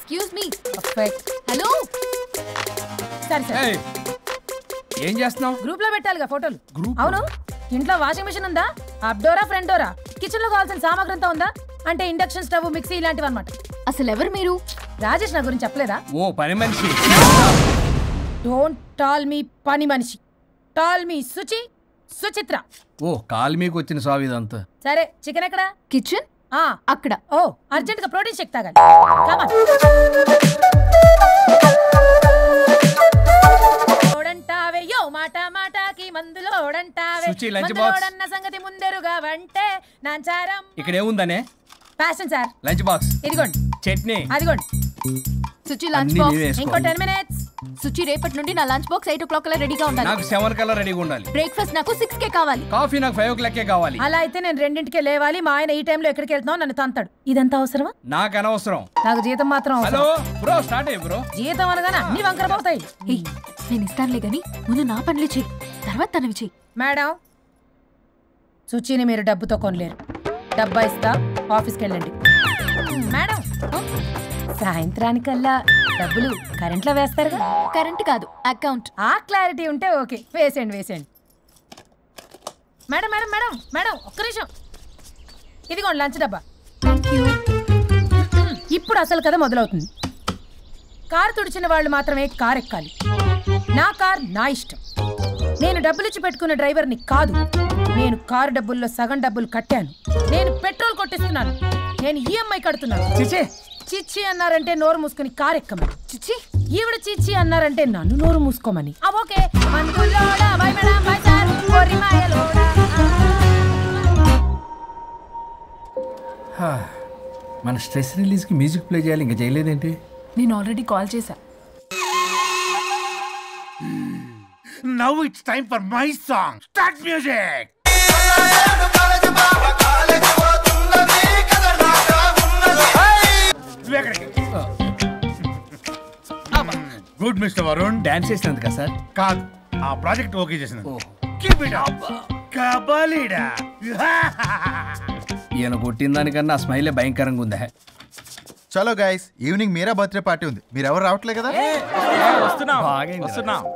Excuse me. Hello. సరే ఏం చేస్తున్నావు? గ్రూప్ లో పెట్టాలిగా ఫోటోలు. అవును, ఇంట్లో వాషింగ్ మిషన్ ఉందా? అప్డోరా ఫ్రంట్ డోరా? కిచెన్ లో కావాల్సిన సామాగ్రి అంతా ఉందా? అంటే ఇండక్షన్ స్టవ్, మిక్సీ ఇలాంటివి అన్నమాట. అసలు ఎవరు మీరు? రాజేష్ నా గురించి చెప్పలేదా? ఓ పని మనిషి. డోంట్ టాల్ మీ పని మనిషి, టాల్ మీ సుచిత్ర. ఓ కాల్ మీకు వచ్చిన సాగు ఇదంతా. సరే, చికెన్ ఎక్కడ? కిచెన్ అక్కడ. ఓ అర్జెంట్ గా ప్రోటీన్ షేక్ తాగాలి. ఓడంటావే యో మాట మాటకి మందులో ఓడంటావే మందులోడన్న సంగతి ముందెరుగా వంటే నాంచారం. ఇక్కడ ఏముందనే? Fashion sir. లంచ్ బాక్స్ ఇదిగోండి. చట్నీ అదిగోండి. సుచి లంచ్ బాక్స్ ఇంకో 10 minutes. సుచి రేపటి నుండి నా లంచ్ బాక్స్ 8 o'clock కల్లా రెడీగా ఉండాలి. నాకు 7 కల్లా రెడీగా ఉండాలి. బ్రేక్ఫాస్ట్ నాకు 6 కే కావాలి. కాఫీ నాకు 5 o'clock కావాలి. అలా అయితే నేను 2ంటికే లేవాలి. మా ఆయన ఈ టైంలో ఎక్కడికి వెళ్తున్నావు నన్ను తంతాడు. ఇదంతా అవసరమా? నాకు అనవసరం. నాకు జీతం మాత్రం అవసరం. హలో బ్రో, స్టార్ట్ అయ్యి బ్రో. జీతం అనగానే అన్ని వంకర పోతాయి. నేను ఇస్తానులే గాని ముందు నా పనులు చెయ్యి, తర్వాత తనవి చెయ్యి. మేడం, సుచిని మీరు డబ్బుతో కొనలేరు. డబ్బా ఇస్తా, ఆఫీస్కి వెళ్ళండి. మేడం, సాయంత్రానికల్లా డబ్బులు కరెంట్లో వేస్తారుగా? కరెంట్ కాదు, అకౌంట్. ఆ క్లారిటీ ఉంటే ఓకే. వేసేయండి. మేడం మేడం మేడం మేడం ఒక్క నిమిషం. ఇదిగోండి లంచ్ డబ్బా. ఇప్పుడు అసలు కథ మొదలవుతుంది. కారు తుడిచిన వాళ్ళు మాత్రమే కారు ఎక్కాలి. నా కార్ నా ఇష్టం. నేను డబ్బులిచ్చి పెట్టుకున్న డ్రైవర్ని కాదు. నేను కారు డబ్బుల్లో సగం డబ్బులు కట్టాను. నేను పెట్రోల్ కొట్టిస్తున్నాను. నేను ఈఎంఐ కడుతున్నాను. చిచ్చి అన్నారంటే నోరు మూసుకుని కారు ఎక్కమని. చిచ్చి ఈవిడ చిచ్చి అన్నారంటే నన్ను నోరు మూసుకోమని. ఓకే. మన స్ట్రెస్ రిలీజ్ కి మ్యూజిక్ ప్లే చేయాలి, ఇంకా చేయలేదేంటి? నేను ఆల్రెడీ కాల్ చేశా. Now it's time for my song. Start music. Good mister Varun. Dance చేసినందుకు కదా సార్? కాదు, ఆ ప్రాజెక్ట్ ఓకే చేసినందుకు. Keep it up. కబాలీడా. ఈయన కొట్టిన దానికన్నా ఆ స్మైలే భయంకరంగా ఉందా? చలో గైస్, ఈవినింగ్ మీరా బర్త్డే పార్టీ ఉంది. మీరు ఎవరు రావట్లే కదా?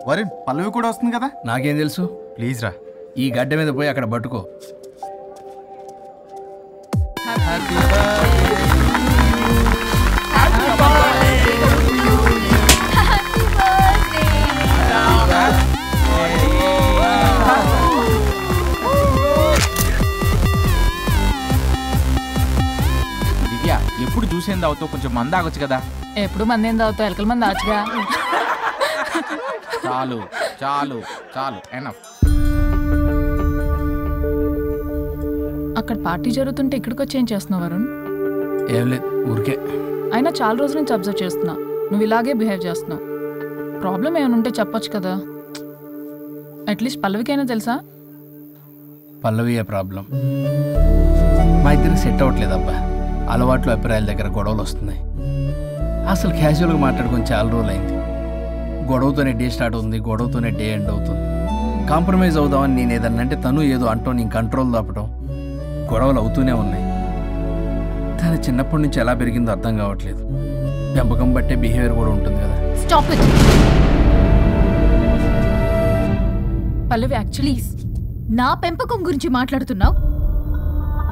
వరుణ్, పల్లవి కూడా వస్తుంది కదా? నాకేం తెలుసు? ప్లీజ్ రా. ఈ గడ్డ మీద పోయి అక్కడ పట్టుకో. ఎప్పుడు చూసేంది అవుతావు, కొంచెం మంది ఆగొచ్చు కదా. ఎప్పుడు మంది ఏం తాగుతావు? ఎలకల మంది ఆచుగా. చాలు చాలు చాలు, ఎనఫ్. అక్కడ పార్టీ జరుగుతుంటే ఇక్కడికి వచ్చి ఏం చేస్తున్నావు వరుణ్? ఏం లేదు, ఊరికే. అయినా చాలా రోజుల నుంచి అబ్జర్వ్ చేస్తున్నా, నువ్వు ఇలాగే బిహేవ్ చేస్తున్నావు. ప్రాబ్లం ఏమైనా ఉంటే చెప్పొచ్చు కదా. అట్లీస్ట్ పల్లవికైనా తెలుసా? పల్లవియే ప్రాబ్లం. మా ఇద్దరికి సెట్ అవ్వట్లేదు అబ్బా. అలవాట్లు అభిప్రాయాల దగ్గర గొడవలు వస్తున్నాయి. అసలు క్యాజువల్గా మాట్లాడుకొని చాలా రోజులు అయింది. గొడవతోనే డే స్టార్ట్ అవుతుంది, గొడవతోనే డే ఎండ్ అవుతుంది. కాంప్రమైజ్ అవుదామని నేను ఏదన్నా అంటే తను ఏదో అంటూ నేను కంట్రోల్ తప్పడం, గొడవలు అవుతూనే ఉన్నాయి. తను చిన్నప్పటి నుంచి ఎలా పెరిగిందో అర్థం కావట్లేదు. పెంపకం బట్టే బిహేవియర్ కూడా ఉంటుంది కదా. Stop it. పల్లవి, యాక్చువల్లీ నా పెంపకం గురించి మాట్లాడుతున్నావు?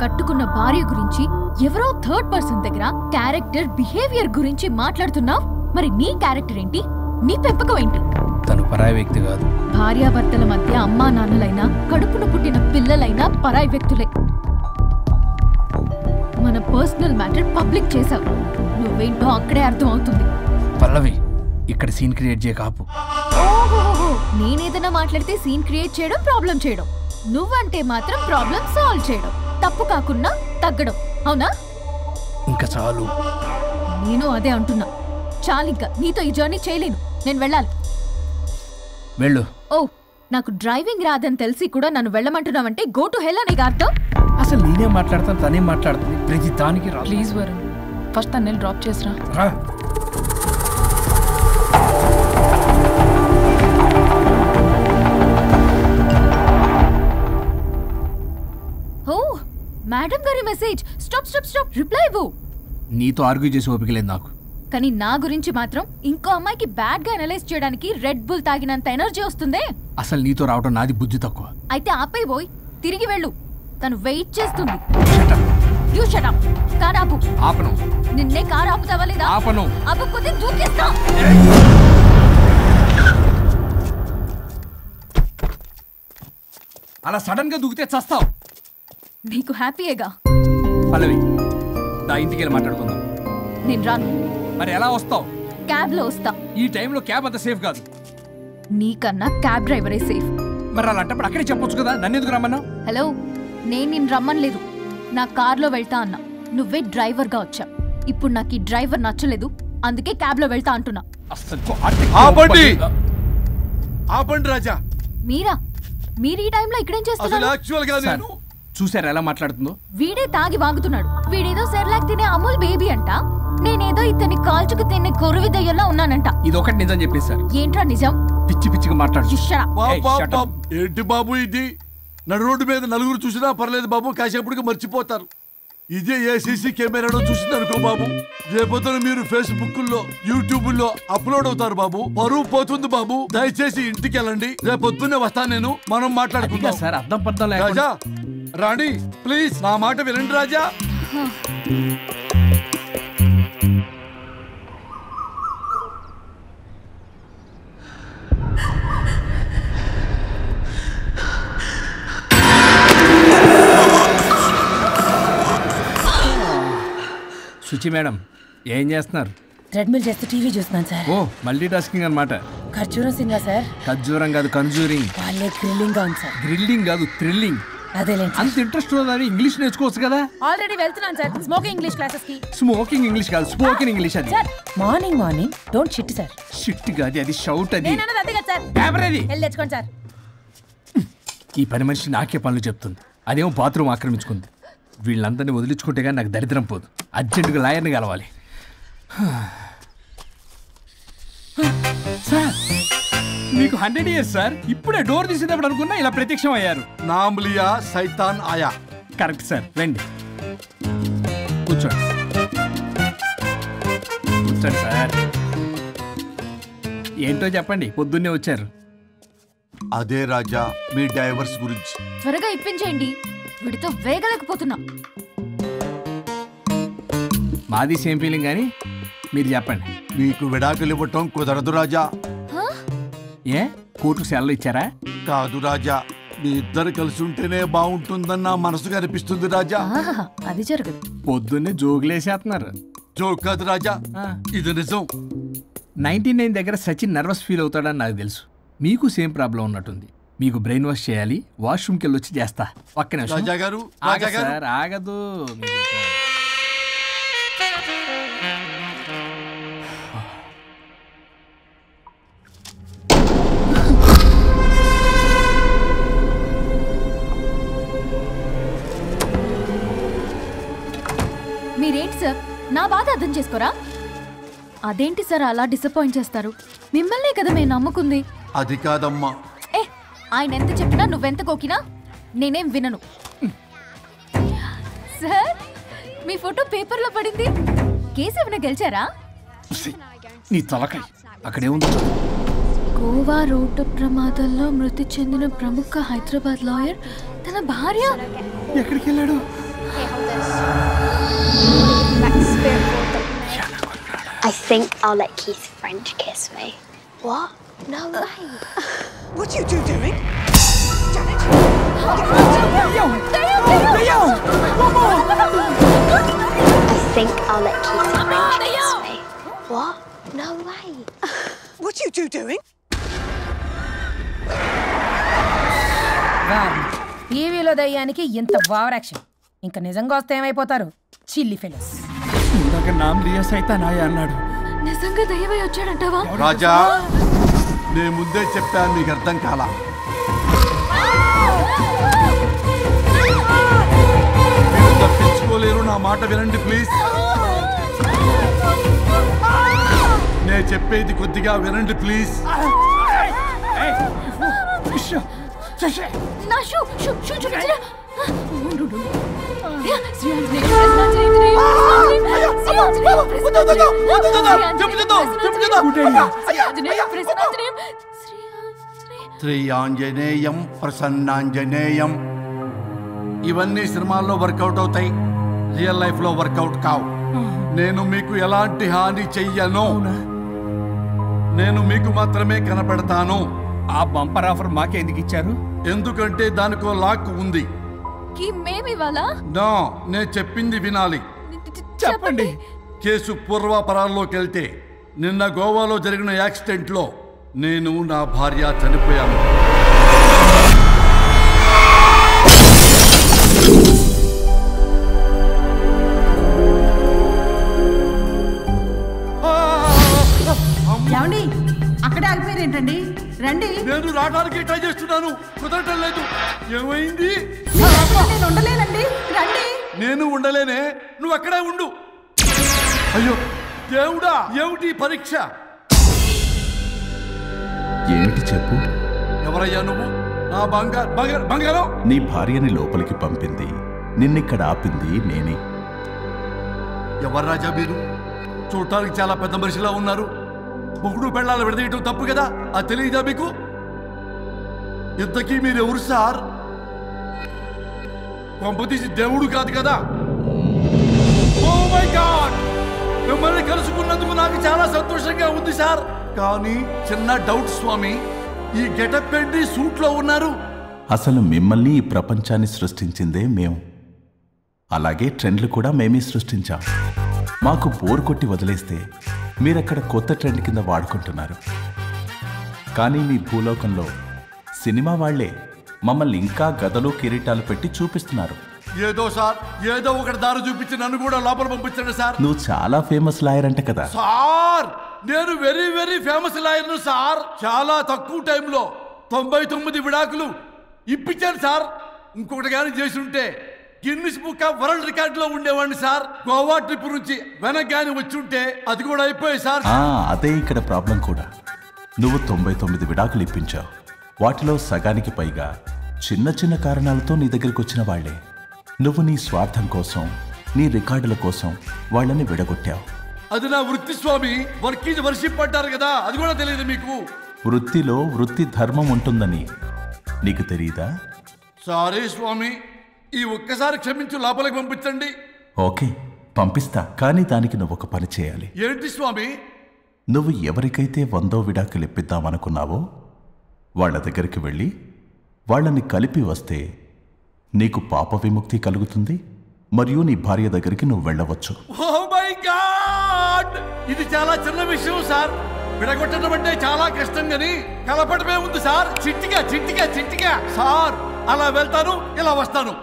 కట్టుకున్న భార్య గురించి ఎవరో థర్డ్ పర్సన్ దగ్గర క్యారెక్టర్ బిహేవియర్ గురించి మాట్లాడుతున్నావు. మరి నీ క్యారెక్టర్ ఏంటి? నీ పెంపకం ఏంటి? తను పరాయి వ్యక్తి కాదు. భార్యాభర్తల మధ్య అమ్మా నాన్నలైనా కడుపున పుట్టిన పిల్లలైనా పరాయి వ్యక్తులే. మన పర్సనల్ మ్యాటర్ పబ్లిక్ చేసావు. నువ్వేంటో అక్కడే అర్థం అవుతుంది. పల్లవి, ఇక్కడ సీన్ క్రియేట్ చేయ కాపు. ఓహో, నేనేదైనా మాట్లాడితే సీన్ క్రియేట్ చేయడం, ప్రాబ్లం చేయడం. నువ్వంటే మాత్రం ప్రాబ్లం సాల్వ్ చేయడం, తప్పు కాకుండా తగ్గడం. అవునా? ఇంకా చాలు. నేను అదే అంటున్నా. చాలింకా నీతో ఈ జర్నీ చేయలేను. నేను వెళ్ళాలి. వెళ్ళు. ఓ, నాకు డ్రైవింగ్ రాదని తెలిసి కూడా నన్ను వెళ్ళమంటున్నావంటే గో టు హెల్ అనే అర్థం. అసలు నేనే మాట్లాడతాను, తనే మాట్లాడుతుంది. ప్రతి దానికి రా. ప్లీజ్ వరుణ్, ఫస్ట్ తను డ్రాప్ చేసిరా. రా. ఓ, మేడం గారి message. Stop stop stop, reply ఇవ్వు. నీతో ఆర్గ్యూ చేసి ఓపిక లేదు నాకు. కానీ నా గురించి మాత్రం ఇంకో అమ్మాయికి బ్యాడ్ గా అనలైజ్ చేయడానికి రెడ్ బుల్ తాగినంత ఎనర్జీ వస్తుందే. అసలు నీతో రావడం నాది బుద్ధి తక్కువ. అయితే ఆపై పోయి తిరిగి వెళ్ళు, తను వెయిట్ చేస్తుంది. Shut up. You shut up. Car ఆపు. ఆపను. నిన్నే కార్ ఆపుతావా లేదా? ఆపను. ఆపకపోతే దూకేస్తా. అలా సడన్ గా దూకితే చస్తావు. నీకు హ్యాపీయేగా? పల్లవి, దా ఇంటికి వెళ్ళి మాట్లాడుకుందాం. నేను రాను. మరి ఎలా వస్తావు? క్యాబ్ లో వస్తా. ఈ టైంలో క్యాబ్ అంత సేఫ్ కాదు. నీకన్నా క్యాబ్ డ్రైవరే సేఫ్. మరి అలాంటప్పుడు అక్కడే చెప్పొచ్చు కదా, నన్ను ఎందుకు రమ్మన్నావు? హలో, నేను నిన్ను రమ్మనలేదు. నా కార్లో వెళ్తా అన్నా, నువ్వే డ్రైవర్ గా వచ్చా. ఇప్పుడు నాకు ఈ డ్రైవర్ నచ్చలేదు, అందుకే క్యాబ్ లో వెళ్తా అంటున్నా. ఆపండి రాజా. మీరు ఈ టైంలో ఇక్కడేం చేస్తున్నారు? చూసారా ఎలా మాట్లాడుతుందో? వీడే తాగి వాగుతున్నాడు. వీడేదో సెర్లాక్ తినే అమూల్ బేబీ అంట, నేనేదో ఇతన్ని కాల్చుకు తినే కొరువి దయ్యంలో ఉన్నానంట. ఇది ఒకటి నిజం చెప్పేశారు. ఏంట్రా నిజం? పిచ్చి పిచ్చిగా మాట్లాడు. ఏంటి బాబు ఇది? నడు రోడ్డు మీద నలుగురు చూసినా పర్లేదు బాబు, కాసేపటికి మర్చిపోతారు. ఇదే ఏ సీసీ కెమెరాలో చూసింది అనుకో బాబు, రేపొద్దున మీరు ఫేస్బుక్ లో యూట్యూబ్ లో అప్లోడ్ అవుతారు బాబు, పరువు పోతుంది బాబు. దయచేసి ఇంటికి వెళ్ళండి, రేపొద్దునే వస్తాను నేను, మనం మాట్లాడుకుందాం. సార్ అర్థం పర్థం రాజా, రాణి ప్లీజ్ నా మాట వినండి రాజా. శుచి మేడం, ఏం చేస్తున్నారు? ట్రెడ్మిల్ చేస్తూ టీవీ చూస్తున్నాను సార్. ఓ, మల్టీ టాస్కింగ్ అన్నమాట. ఖర్జూరం సింగా సార్. ఖర్జూరం కాదు, కన్జూరింగ్. వాళ్ళే గ్రిల్లింగ్ గా ఉంది సార్. గ్రిల్లింగ్ కాదు, థ్రిల్లింగ్. అదేలేండి. అంత ఇంట్రెస్ట్ ఉన్నదని ఇంగ్లీష్ నేర్చుకోవచ్చు కదా. ఆల్రెడీ వెళ్తున్నాను సార్ స్మోకింగ్ ఇంగ్లీష్ క్లాసెస్ కి. స్మోకింగ్ ఇంగ్లీష్ కాదు, స్పోకెన్ ఇంగ్లీష్. అది sir morning don't shit sir. Shit కాదు, అది షౌట్. అది నేను అన్నది అదే కదా సార్. కెమెరాది. వెళ్ళి తెచ్చుకోండి సార్. ఈ పని మనిషి నాకే పనులు చెప్తుంది, అదేమో బాత్రూమ్ ఆక్రమించుకుంది. వీళ్ళందరినీ వదిలించుకుంటే కానీ నాకు దరిద్రం పోదు. అర్జెంటుగా లాయర్ని కలవాలి. సార్, మీకు 100 years సార్. ఇప్పుడే డోర్ తీసేటప్పుడు అనుకున్నా ఇలా ప్రత్యక్షం అయ్యారు. నామ్ లియా సైతాన్ ఆయా. కరెక్ట్ సార్, రండి కూర్చోండి. కూర్చోండి సార్. ఏంటో చెప్పండి, పొద్దున్నే వచ్చారు. అదే రాజా మీ డైవర్స్ గురించి. త్వరగా ఇప్పించేయండి, వీడితో వేగలేకపోతున్నా. మాది సేమ్ ఫీలింగ్, కానీ మీరు చెప్పండి. మీకు విడాకులు ఇవ్వటం కుదరదు రాజా. ఏ కోర్టుకు సెలవు ఇచ్చారా? కాదు రాజా, మీ ఇద్దరు కలిసి ఉంటేనే బాగుంటుందని నా మనసుకు అనిపిస్తుంది రాజా. అది జరగదు. పొద్దున్నే జోగులేసేస్తున్నారు. జోక్ కాదు రాజా, ఇది నిజం. 99 దగ్గర సచిన్ నర్వస్ ఫీల్ అవుతాడని నాకు తెలుసు. మీకు సేమ్ ప్రాబ్లం ఉన్నట్టుంది. మీకు బ్రెయిన్ వాష్ చేయాలి, వాష్రూమ్కి వెళ్ళి వచ్చి చేస్తా. పక్కన రాజా గారు, సార్ ఆగదు. మీరేంటి సార్ నా బాధ అర్థం చేసుకోరా? అదేంటి సార్ అలా డిసప్పాయింట్ చేస్తారు? మిమ్మల్నే కదా మేము నమ్ముకుంది. అది కాదమ్మా. ఆయన ఎంత చెప్పినా నువ్వెంత కోకినా నేనేం వినను. సార్, మీ ఫోటో పేపర్లో పడింది. కేసు ఏమైనా గెలిచారా? నీ తలకాయ అక్కడేముంది? గోవా రోడ్డు ప్రమాదంలో మృతి చెందిన ప్రముఖ హైదరాబాద్ లాయర్ తన భార్య ఎక్కడికి వెళ్ళాడు? I think I'll let Keith French kiss me. What? No way. What are you two doing? Janet! I think I'll let Keith French kiss me. What? No way. What are you two doing? టీవీలో దయ్యానికి ఇంత over action. ఇంకా నిజంగా వస్తే ఏమైపోతారు? చిల్లి fellows. ఇందాక నామ్ లియా సైతాన్ ఆయా అన్నాడు. నిజంగా దయ్యమై వచ్చాడంటావా? రాజా, నేను ముందే చెప్పాను, మీకు అర్థం కాలా. మీరు తప్పించుకోలేరు, నా మాట వినండి ప్లీజ్. నేను చెప్పేది కొద్దిగా వినండి ప్లీజ్. నా షూ చూపించరా? శ్రీ ఆంజనేయం ప్రసన్నాంజనేయం. ఇవన్నీ సినిమాల్లో వర్కౌట్ అవుతాయి, రియల్ లైఫ్ లో వర్కౌట్ కావు. నేను మీకు ఎలాంటి హాని చెయ్యను. నేను మీకు మాత్రమే కనపడతాను. ఆ బంపర్ ఆఫర్ మాకే ఎందుకు ఇచ్చారు? ఎందుకంటే దానికో లాక్ ఉంది. నా నేను చెప్పింది వినాలి. చెప్పండి. కేసు పూర్వాపరాల్లోకి వెళ్తే నిన్న గోవాలో జరిగిన యాక్సిడెంట్ లో నేను నా భార్య చనిపోయాను. ఏమండి అక్కడే ఆగిపోయారు ఏంటండి? రండి. నేను రావడానికి ట్రై చేస్తున్నాను, కుదరటం లేదు. ఏమైంది? నేను ఉండలేనండి, రండి. నేను ఉండలేనే, నువ్వు అక్కడే ఉండు. అయ్యో దేవుడా, ఏమిటి పరీక్ష? ఏమిటి చెప్పు. ఎవరయ్యా నువ్వు? నా బంగారం. నీ భార్యని లోపలికి పంపింది, నిన్నిక్కడ ఆపింది నేనే. ఎవరు రాజా మీరు? చూడటానికి చాలా పెద్ద మనిషిలా ఉన్నారు. మొగుడు పెళ్ళాలు విడదీయటం తప్పు కదా, అది తెలియదా మీకు? ఇంతకీ మీరెవరు సార్? కొంపతీసి దేవుడు కాదు కదా? ఓ మై గాడ్, మిమ్మల్ని కలుసుకున్నందుకు నాకు చాలా సంతోషంగా ఉంది సార్. కానీ చిన్న డౌట్ స్వామి, ఈ గెటప్ పెట్టి సూట్ లో ఉన్నారు. అసలు మిమ్మల్ని ఈ ప్రపంచాన్ని సృష్టించిందే మేము. అలాగే ట్రెండ్లు కూడా మేమే సృష్టించాం. మాకు బోర్ కొట్టి వదిలేస్తే మీరక్కడ కొత్త ట్రెండ్ కింద వాడుకుంటున్నారు. కానీ మీ భూలోకంలో సినిమా వాళ్లే మమ్మల్ని ఇంకా గదలు కిరీటాలు పెట్టి చూపిస్తున్నారు. ఏదో సార్, ఏదో ఒకటి దారి చూపించి నన్ను కూడా లోపల పంపించండి సార్. నువ్వు చాలా ఫేమస్ లాయర్ అంట కదా సార్? నేను వెరీ వెరీ ఫేమస్ లాయర్ను సార్. చాలా తక్కువ టైంలో 99 విడాకులు ఇప్పించాను సార్. ఇంకొకటి కానీ చేసి ఉంటే Guinness book of world record లో ఉండేవాడిని సార్. గోవా ట్రిప్ నుంచి వెనక్ గాని వచ్చి ఉంటే అది కూడా అయిపోయి సార్. అదే ఇక్కడ ప్రాబ్లం కూడా. నువ్వు 99 విడాకులు ఇప్పించావు. వాటిలో సగానికి పైగా చిన్న చిన్న కారణాలతో నీ దగ్గరికి వచ్చిన వాళ్లే. నువ్వు నీ స్వార్థం కోసం, నీ రికార్డుల కోసం వాళ్ళని విడగొట్టావు. అది నా వృత్తి స్వామి. వర్క్ ఈజ్ వర్షిప్ అంటారు కదా, అది కూడా తెలియదు మీకు? వృత్తిలో వృత్తి ధర్మం ఉంటుందని నీకు తెలియదా? సారీ స్వామి, ఈ ఒక్కసారి క్షమించు, లోపలికి పంపించండి. ఓకే, పంపిస్తా. కానీ దానికి నువ్వు ఒక పని చేయాలి. ఏంటి స్వామి? నువ్వు ఎవరికైతే 100వ విడాకులు ఇప్పిద్దామనుకున్నావో వాళ్ళ దగ్గరికి వెళ్ళి వాళ్ళని కలిపి వస్తే నీకు పాప విముక్తి కలుగుతుంది. మరియు నీ భార్య దగ్గరికి నువ్వు వెళ్ళవచ్చు. ఓ మై గాడ్, ఇది చాలా చిన్న విషయం సార్. విడగొట్టడం అంటే చాలా కష్టం గని కలపడమే ఉంది సార్. చిట్టిగా చిట్టిగా చిట్టిగా సార్. అలా వెళ్తాను, ఇలా వస్తాను,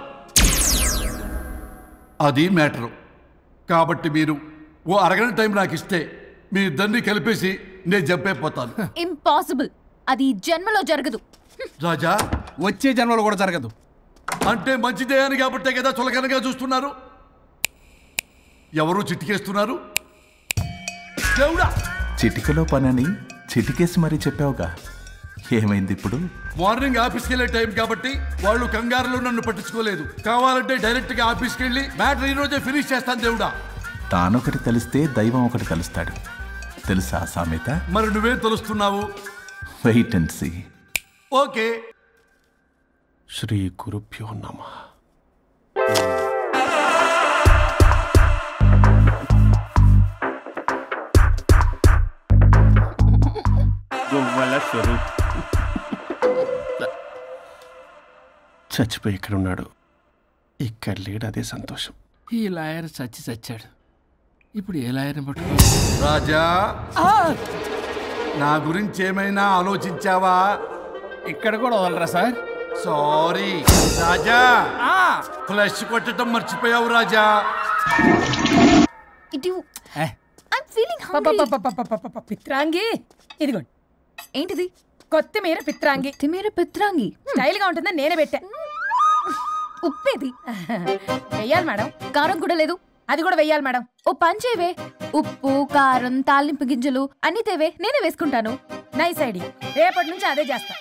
అది మ్యాటరు. కాబట్టి మీరు ఓ అరగంట టైం నాకు ఇస్తే మీ ఇద్దరిని కలిపేసి నేను చంపైపోతాను. ఇంపాసిబుల్. అది జన్మలో జరగదు. రాజా, వచ్చే జన్మలో కూడా జరగదు. అంటే మంచిదే అని కాబట్టే కదా చులకనగా చూస్తున్నారు. ఎవరు చిటికేస్తున్నారు? దేవుడా, చిటికలో పనని చిటికేసి మరీ చెప్పావుగా. ఏమైంది ఇప్పుడు? మార్నింగ్ ఆఫీస్కి వెళ్ళే టైం కాబట్టి వాళ్ళు కంగారులో నన్ను పట్టించుకోలేదు. కావాలంటే డైరెక్ట్ గా ఆఫీస్కి వెళ్ళి మ్యాటర్ ఈ రోజే ఫినిష్ చేస్తాను. దేవుడా, తానొకటి తెలిస్తే దైవం ఒకటి కలుస్తాడు, తెలుసా సామెత? మరి నువ్వేం తెలుస్తున్నావు? Wait and see. ఓకే. శ్రీ గురుభ్యో నమః. చచ్చిపోయి ఇక్కడ ఉన్నాడు, ఇక్కడ లేడు, అదే సంతోషం. ఈ లాయర్ చచ్చాడు. ఇప్పుడు ఏ లాయర్ని పట్టు? రాజా, నా గురించి ఏమైనా ఆలోచించావా? ఇక్కడ కూడా వదలరా సార్? సారీ రాజా, ఫ్లష్ కొట్టడం మర్చిపోయావు రాజా. పిత్రాంగి, ఇదిగోండి. ఏంటిది? కొత్తిమీర పిత్రాంగి. పిత్రాంగి స్టైల్ గా ఉంటుందని నేనే పెట్టా. ఉప్పేది వెయ్యాలి మేడం. కారం కూడా లేదు. అది కూడా వెయ్యాలి మేడం. ఓ పంచేవే, ఉప్పు కారం తాలింపు గింజలు అన్ని తేవే, నేనే వేసుకుంటాను. Nice idea. రేపటి నుంచి అదే చేస్తా.